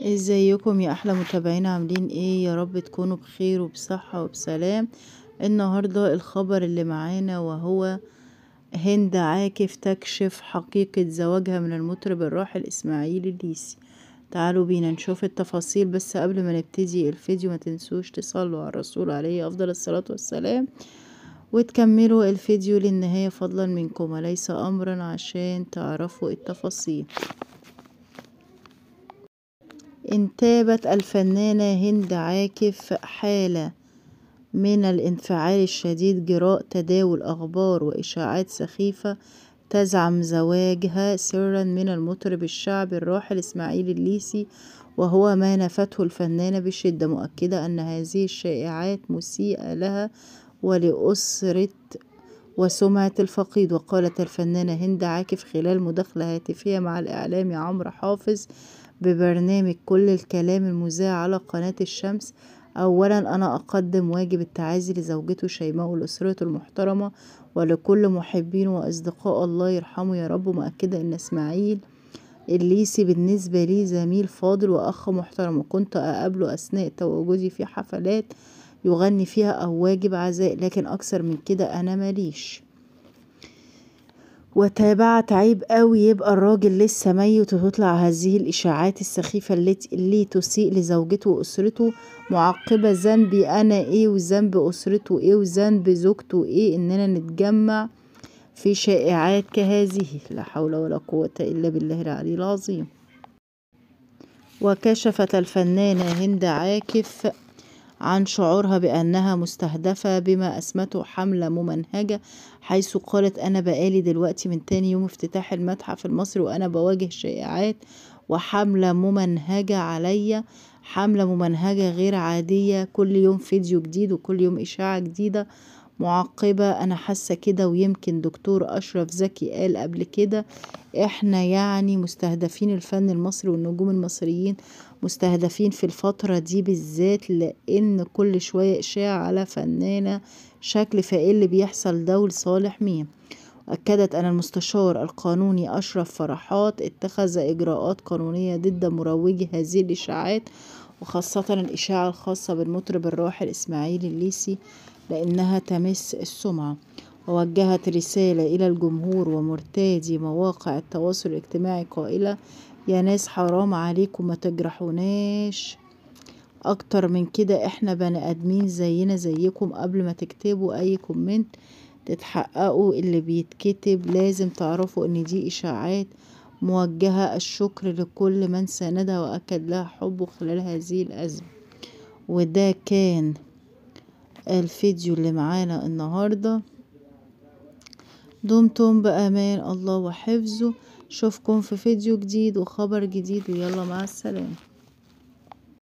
ازيكم يا احلى متابعين؟ عاملين ايه؟ يا رب تكونوا بخير وبصحة وبسلام. النهاردة الخبر اللي معانا وهو هند عاكف تكشف حقيقة زواجها من المطرب الراحل اسماعيل الليثي. تعالوا بينا نشوف التفاصيل، بس قبل ما نبتدي الفيديو ما تنسوش تصلوا على الرسول عليه افضل الصلاة والسلام، وتكملوا الفيديو للنهاية فضلا منكم وليس امرا عشان تعرفوا التفاصيل. انتابت الفنانة هند عاكف حالة من الانفعال الشديد جراء تداول أخبار وإشاعات سخيفة تزعم زواجها سرا من المطرب الشعبي الراحل إسماعيل الليثي، وهو ما نفته الفنانة بشدة، مؤكدة أن هذه الشائعات مسيئة لها ولأسرة وسمعة الفقيد. وقالت الفنانة هند عاكف خلال مداخلة هاتفية مع الإعلامي عمرو حافظ ببرنامج كل الكلام المذاع على قناة الشمس: أولا أنا أقدم واجب التعازي لزوجته شيماء ولأسرته المحترمة ولكل محبينه وأصدقاء، الله يرحمه يا رب، مؤكدة أن إسماعيل الليثي بالنسبة لي زميل فاضل وأخ محترم، وكنت أقابله أثناء تواجدي في حفلات يغني فيها أو واجب عزاء، لكن أكثر من كده أنا ماليش. وتابعت: عيب قوي يبقى الراجل لسه ميت وتطلع هذه الإشاعات السخيفة اللي تسيء لزوجته وأسرته، معقبة: ذنبي أنا إيه وذنب أسرته إيه وذنب زوجته إيه إننا نتجمع في شائعات كهذه؟ لا حول ولا قوة إلا بالله العلي العظيم. وكشفت الفنانة هند عاكف عن شعورها بأنها مستهدفة بما أسمته حملة ممنهجة، حيث قالت: أنا بقالي دلوقتي من تاني يوم افتتاح المتحف المصري وأنا بواجه شائعات وحملة ممنهجة عليا، حملة ممنهجة غير عادية، كل يوم فيديو جديد وكل يوم إشاعة جديدة. معقبة: أنا حاسة كده، ويمكن دكتور أشرف زكي قال قبل كده إحنا يعني مستهدفين، الفن المصري والنجوم المصريين مستهدفين في الفترة دي بالذات، لأن كل شوية إشاعة على فنانة شكل، فإيه اللي بيحصل ده ولصالح مين؟ أكدت أن المستشار القانوني أشرف فرحات اتخذ إجراءات قانونية ضد مروجي هذه الإشاعات، وخاصة الإشاعة الخاصة بالمطرب الراحل إسماعيل الليثي لأنها تمس السمعة. ووجهت رسالة إلى الجمهور ومرتادي مواقع التواصل الاجتماعي قائلة: يا ناس حرام عليكم، ما تجرحوناش أكتر من كده، إحنا بني آدمين زينا زيكم، قبل ما تكتبوا أي كومنت تتحققوا اللي بيتكتب، لازم تعرفوا إن دي إشاعات موجهة. الشكر لكل من ساندها وأكد لها حبه خلال هذه الأزمة. وده كان الفيديو اللي معانا النهاردة. دمتم بأمان الله وحفظه، اشوفكم في فيديو جديد وخبر جديد، ويلا مع السلامة.